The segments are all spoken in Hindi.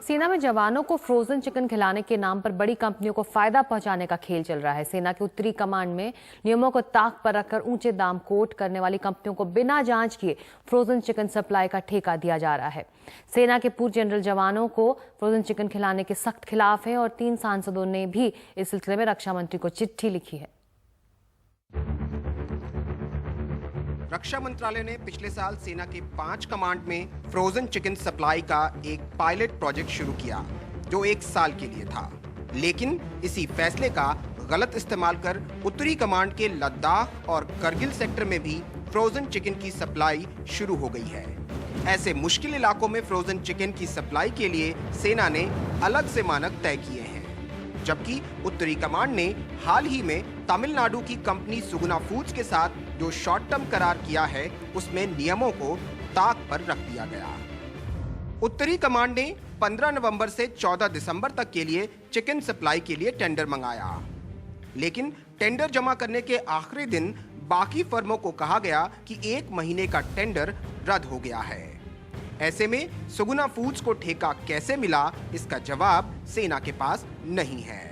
सेना में जवानों को फ्रोजन चिकन खिलाने के नाम पर बड़ी कंपनियों को फायदा पहुंचाने का खेल चल रहा है। सेना के उत्तरी कमांड में नियमों को ताक पर रखकर ऊंचे दाम कोट करने वाली कंपनियों को बिना जांच किए फ्रोजन चिकन सप्लाई का ठेका दिया जा रहा है। सेना के पूर्व जनरल जवानों को फ्रोजन चिकन खिलाने के सख्त खिलाफ है और 3 सांसदों ने भी इस सिलसिले में रक्षा मंत्री को चिट्ठी लिखी है। रक्षा मंत्रालय ने पिछले साल सेना के 5 कमांड में फ्रोजन चिकन सप्लाई का एक पायलट प्रोजेक्ट शुरू किया जो 1 साल के लिए था, लेकिन इसी फैसले का गलत इस्तेमाल कर उत्तरी कमांड के लद्दाख और करगिल सेक्टर में भी फ्रोजन चिकन की सप्लाई शुरू हो गई है। ऐसे मुश्किल इलाकों में फ्रोजन चिकन की सप्लाई के लिए सेना ने अलग से मानक तय किए हैं, जबकि उत्तरी कमांड ने हाल ही में तमिलनाडु की कंपनी सुगुना फूड्स के साथ जो शॉर्ट टर्म करार किया है उसमें नियमों को ताक पर रख दिया गया। उत्तरी कमांड ने 15 नवंबर से 14 दिसंबर तक के लिए चिकन सप्लाई के लिए टेंडर मंगाया, लेकिन टेंडर जमा करने के आखिरी दिन बाकी फर्मों को कहा गया कि 1 महीने का टेंडर रद्द हो गया है। ऐसे में सुगुना फूड्स को ठेका कैसे मिला, इसका जवाब सेना के पास नहीं है।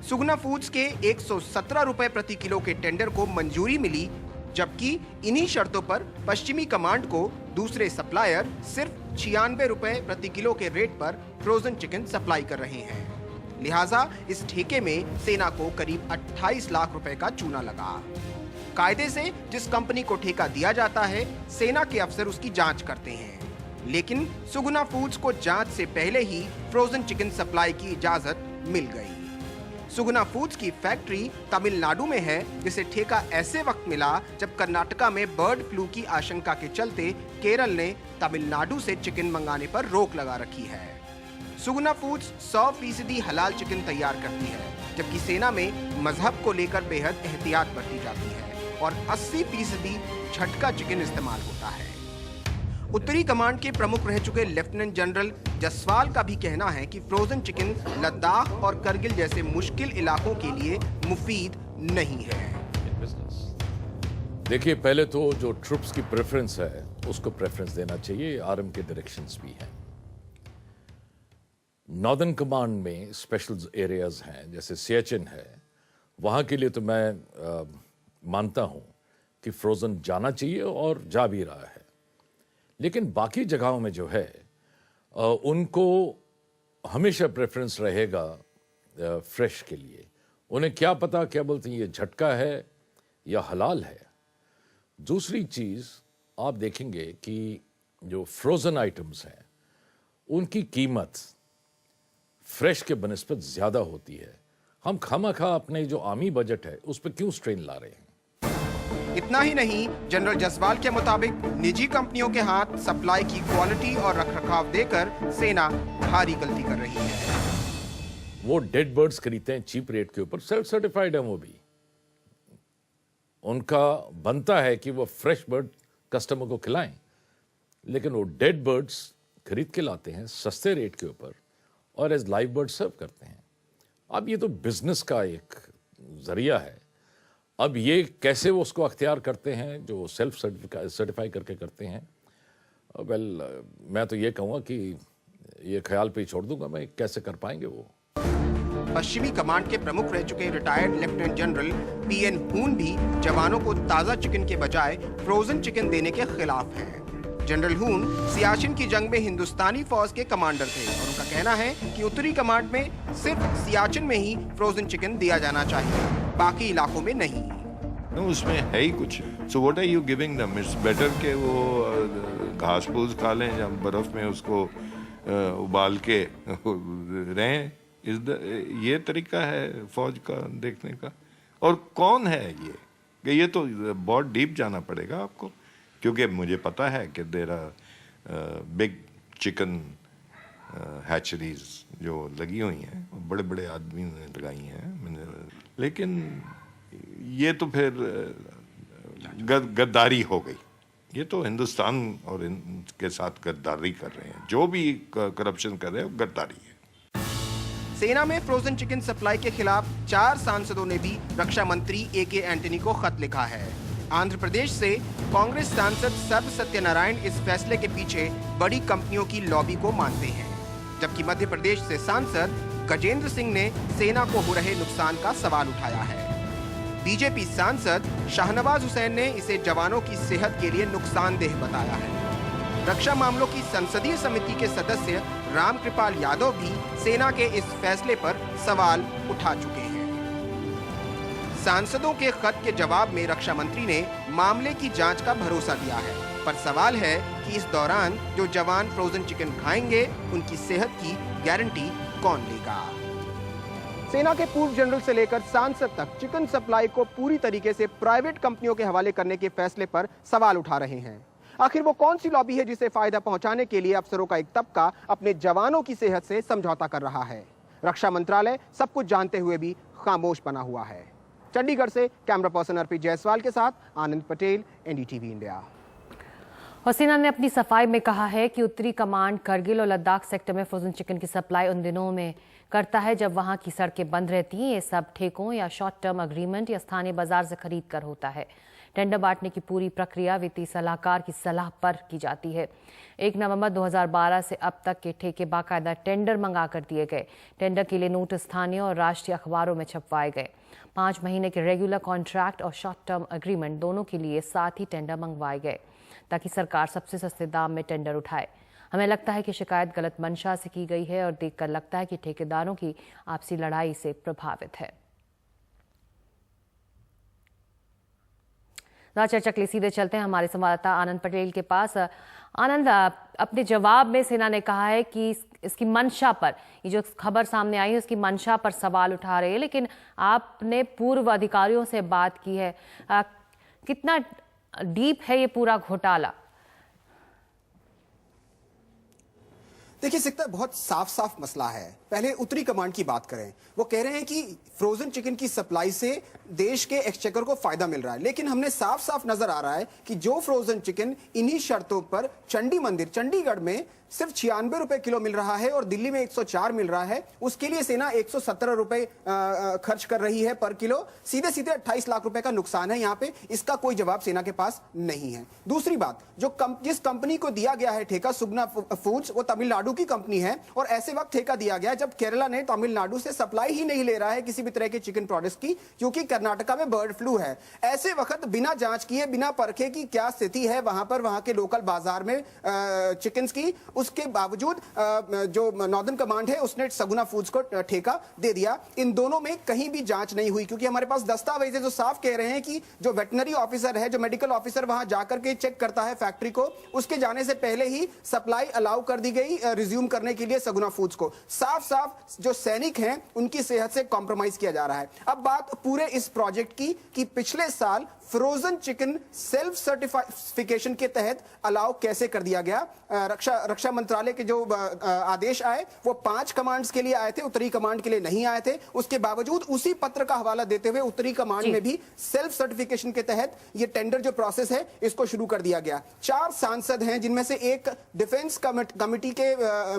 सुगुना फूड्स के 117 रुपए प्रति किलो के टेंडर को मंजूरी मिली, जबकि इन्हीं शर्तों पर पश्चिमी कमांड को दूसरे सप्लायर सिर्फ 96 रुपए प्रति किलो के रेट पर फ्रोजन चिकन सप्लाई कर रहे हैं। लिहाजा इस ठेके में सेना को करीब 28 लाख रुपए का चूना लगा। कायदे से जिस कंपनी को ठेका दिया जाता है, सेना के अफसर उसकी जांच करते हैं, लेकिन सुगुना फूड्स को जांच से पहले ही फ्रोजन चिकन सप्लाई की इजाजत मिल गई। सुगुना फूड्स की फैक्ट्री तमिलनाडु में है, जिसे ठेका ऐसे वक्त मिला जब कर्नाटका में बर्ड फ्लू की आशंका के चलते केरल ने तमिलनाडु से चिकन मंगाने पर रोक लगा रखी है। सुगुना फूड्स 100% हलाल चिकन तैयार करती है, जबकि सेना में मजहब को लेकर बेहद एहतियात बरती जाती है और 80% झटका चिकन इस्तेमाल होता है। उत्तरी कमांड के प्रमुख रह चुके लेफ्टिनेंट जनरल जसवाल का भी कहना है कि फ्रोजन चिकन लद्दाख और करगिल जैसे मुश्किल इलाकों के लिए मुफीद नहीं है। देखिए, पहले तो जो ट्रूप्स की प्रेफरेंस है उसको प्रेफरेंस देना चाहिए। आर्मी के डायरेक्शंस भी हैं। नॉर्दर्न कमांड में स्पेशल एरियाज हैं, जैसे सियाचिन है, वहां के लिए तो मैं मानता हूं कि फ्रोजन जाना चाहिए और जा भी रहा है, लेकिन बाकी जगहों में जो है उनको हमेशा प्रेफरेंस रहेगा फ्रेश के लिए। उन्हें क्या पता, क्या बोलते हैं, ये झटका है या हलाल है। दूसरी चीज़ आप देखेंगे कि जो फ्रोज़न आइटम्स हैं उनकी कीमत फ्रेश के बनिस्बत ज़्यादा होती है। हम खामखा अपने जो आर्मी बजट है उस पर क्यों स्ट्रेन ला रहे हैं। इतना ही नहीं, जनरल जसवाल के मुताबिक निजी कंपनियों के हाथ सप्लाई की क्वालिटी और रखरखाव देकर सेना भारी गलती कर रही है। वो डेड बर्ड्स खरीदते हैं चीप रेट के ऊपर, सेल्फ सर्टिफाइड है वो भी। उनका बनता है कि वो फ्रेश बर्ड कस्टमर को खिलाएं, लेकिन वो डेड बर्ड्स खरीद के लाते हैं सस्ते रेट के ऊपर और एज लाइव बर्ड सर्व करते हैं। अब ये तो बिजनेस का एक जरिया है। अब ये कैसे वो उसको अख्तियार करते हैं जो सेल्फ सर्टिफाई करके करते हैं, वेल मैं तो ये कहूँगा कि ये ख्याल पे ही छोड़ दूंगा मैं, कैसे कर पाएंगे वो। पश्चिमी कमांड के प्रमुख रह चुके रिटायर्ड लेफ्टिनेंट जनरल पीएन हून भी जवानों को ताज़ा चिकन के बजाय फ्रोजन चिकन देने के खिलाफ हैं। जनरल हून सियाचिन की जंग में हिंदुस्तानी फौज के कमांडर थे और उनका कहना है कि उत्तरी कमांड में सिर्फ सियाचिन में ही फ्रोजन चिकन दिया जाना चाहिए, बाकी इलाकों में नहीं। उसमें है ही कुछ। So what are you giving them? It's better के वो घास फूस खा लें या बर्फ में उसको उबाल के रहें। ये तरीका है फौज का देखने का। और कौन है ये? कि ये तो बहुत डीप जाना पड़ेगा आपको, क्योंकि मुझे पता है कि there are big chicken hatcheries जो लगी हुई हैं, बड़े बड़े आदमी ने लगाई हैं, लेकिन ये तो फिर गद्दारी हो गई। ये तो हिंदुस्तान और इनके साथ गद्दारी कर रहे हैं। जो भी करप्शन कर रहे हैं वो गद्दारी है। सेना में फ्रोजन चिकन सप्लाई के खिलाफ 4 सांसदों ने भी रक्षा मंत्री ए.के. एंटनी को खत लिखा है। आंध्र प्रदेश से कांग्रेस सांसद सर्व सत्यनारायण इस फैसले के पीछे बड़ी कंपनियों की लॉबी को मानते हैं। जबकि मध्य प्रदेश से सांसद गजेंद्र सिंह ने सेना को हो रहे नुकसान का सवाल उठाया है। बीजेपी सांसद शाहनवाज हुसैन ने इसे जवानों की सेहत के लिए नुकसानदेह बताया है। रक्षा मामलों की संसदीय समिति के सदस्य रामकृपाल यादव भी सेना के इस फैसले पर सवाल उठा चुके हैं। सांसदों के खत के जवाब में रक्षा मंत्री ने मामले की जांच का भरोसा दिया है, पर सवाल है कि इस दौरान जो जवान फ्रोजन चिकन खाएंगे उनकी सेहत की गारंटी कौन लेगा। सेना के पूर्व जनरल से लेकर सांसद तक चिकन सप्लाई को पूरी तरीके से प्राइवेट कंपनियों के हवाले करने के फैसले पर सवाल उठा रहे हैं। आखिर वो कौन सी लॉबी है जिसे फायदा पहुंचाने के लिए अफसरों का एक तबका अपने जवानों की सेहत से समझौता कर रहा है। रक्षा मंत्रालय सब कुछ जानते हुए भी खामोश बना हुआ है। चंडीगढ़ से कैमरा पर्सन अर्पित जायसवाल के साथ आनंद पटेल, एनडीटीवी इंडिया। और सेना ने अपनी सफाई में कहा है कि उत्तरी कमांड करगिल और लद्दाख सेक्टर में फ्रोजन चिकन की सप्लाई उन दिनों में करता है जब वहां की सड़कें बंद रहती हैं। ये सब ठेकों या शॉर्ट टर्म अग्रीमेंट या स्थानीय बाजार से खरीद कर होता है। टेंडर बांटने की पूरी प्रक्रिया वित्तीय सलाहकार की सलाह पर की जाती है। 1 नवंबर 2012 से अब तक के ठेके बाकायदा टेंडर मंगा कर दिए गए। टेंडर के लिए नोटिस स्थानीय और राष्ट्रीय अखबारों में छपवाए गए। 5 महीने के रेगुलर कॉन्ट्रैक्ट और शॉर्ट टर्म एग्रीमेंट दोनों के लिए साथ ही टेंडर मंगवाए गए ताकि सरकार सबसे सस्ते दाम में टेंडर उठाए। हमें लगता है कि शिकायत गलत मंशा से की गई है और देखकर लगता है कि ठेकेदारों की आपसी लड़ाई से प्रभावित है। चर्चा के लिए सीधे चलते हैं हमारे संवाददाता आनंद पटेल के पास। आनंद, अपने जवाब में सेना ने कहा है कि इसकी मंशा पर, ये जो खबर सामने आई है उसकी मंशा पर सवाल उठा रही है, लेकिन आपने पूर्व अधिकारियों से बात की है। कितना डीप है ये पूरा घोटाला? देखिए सिकता, बहुत साफ साफ मसला है। पहले उत्तरी कमांड की बात करें, वो कह रहे हैं कि फ्रोजन चिकन की सप्लाई से देश के एक्सचेकर को फायदा मिल रहा है, लेकिन हमने साफ साफ नजर आ रहा है कि जो फ्रोजन चिकन इन्हीं शर्तों पर चंडी मंदिर चंडीगढ़ में सिर्फ 96 रुपए किलो मिल रहा है और दिल्ली में 104 मिल रहा है, उसके लिए सेना 117 रुपए खर्च कर रही है पर किलो। सीधे सीधे 28 लाख रुपए का नुकसान है यहाँ पे। इसका कोई जवाब सेना के पास नहीं है। दूसरी बात, जिस कंपनी को दिया गया है ठेका, सुगना फूड्स, वो तमिलनाडु की कंपनी है और ऐसे वक्त ठेका दिया गया जब केरला ने तमिलनाडु से सप्लाई ही नहीं ले रहा है किसी भी तरह के चिकन प्रोडक्ट्स की, क्योंकि कर्नाटका में बर्ड फ्लू है। ऐसे वक्त बिना जांच किए, बिना परखे की क्या स्थिति है वहां पर, वहां के लोकल बाजार में चिकन की, उसके बावजूद जो नॉर्दर्न कमांड है उसने सगुना फूड्स को ठेका दे दिया। इन दोनों में कहीं भी जांच नहीं हुई, क्योंकि हमारे पास दस्तावेज है जो साफ कह रहे हैं कि जो वेटनरी ऑफिसर है, जो मेडिकल ऑफिसर वहां जाकर के चेक करता है फैक्ट्री को, उसके जाने से पहले ही सप्लाई अलाउ कर दी गई रिज्यूम करने के लिए सगुना फूड्स को। साफ साफ जो सैनिक हैं उनकी सेहत से कॉम्प्रोमाइज किया जा रहा है। अब बात पूरे इस प्रोजेक्ट की कि पिछले साल फ्रोजन चिकन सेल्फ सर्टिफिकेशन के तहत अलाउ कैसे कर दिया गया। रक्षा मंत्रालय के जो आदेश आए वो 5 कमांड्स के लिए आए थे, उत्तरी कमांड के लिए नहीं आए थे। उसके बावजूद उसी पत्र का हवाला देते हुए उत्तरी कमांड में भी सेल्फ सर्टिफिकेशन के तहत ये टेंडर जो प्रोसेस है इसको शुरू कर दिया गया। 4 सांसद हैं जिनमें से एक डिफेंस कमेटी के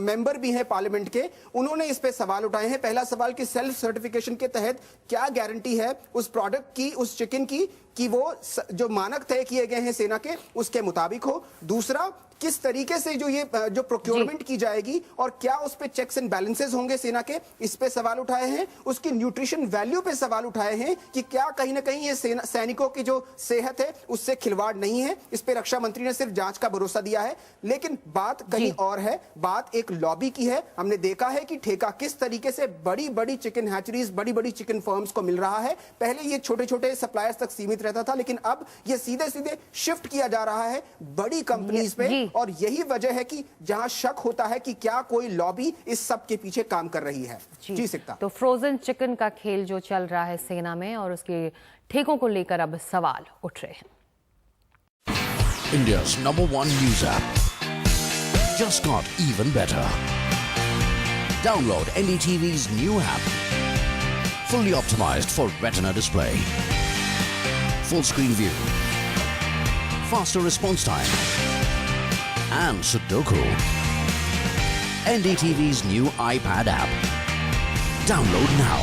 मेंबर भी हैं पार्लियामेंट के, उन्होंने इस पे सवाल उठाए हैं। पहला सवाल कि सेल्फ सर्टिफिकेशन के तहत क्या गारंटी है उस प्रोडक्ट की, उस चिकन की, कि वो जो मानक तय किए गए हैं सेना के उसके मुताबिक हो। दूसरा, किस तरीके से जो प्रोक्योरमेंट की जाएगी और क्या उस पे चेक्स एंड बैलेंसेस होंगे सेना के, इस पे सवाल उठाए हैं। उसकी न्यूट्रिशन वैल्यू पे सवाल उठाए हैं कि क्या कहीं ना कहीं ये सैनिकों की जो सेहत है उससे खिलवाड़ नहीं है। इस पे रक्षा मंत्री ने सिर्फ जांच का भरोसा दिया है, लेकिन बात कहीं और है। बात एक लॉबी की है। हमने देखा है कि ठेका किस तरीके से बड़ी बड़ी चिकन हैचरीज, बड़ी बड़ी चिकन फर्म्स को मिल रहा है। पहले ये छोटे छोटे सप्लायर्स तक सीमित रहता था, लेकिन अब ये सीधे सीधे शिफ्ट किया जा रहा है बड़ी कंपनीज पे। और यही वजह है कि जहां शक होता है कि क्या कोई लॉबी इस सब के पीछे काम कर रही है। जी सकता। तो फ्रोजन चिकन का खेल जो चल रहा है सेना में और उसके ठेकों को लेकर अब सवाल उठ रहे हैं। India's #1 news app just got even better. Download NDTV's new app, fully optimized for retina display, full screen view, faster response time, and Sudoku. NDTV's new iPad app. Download now.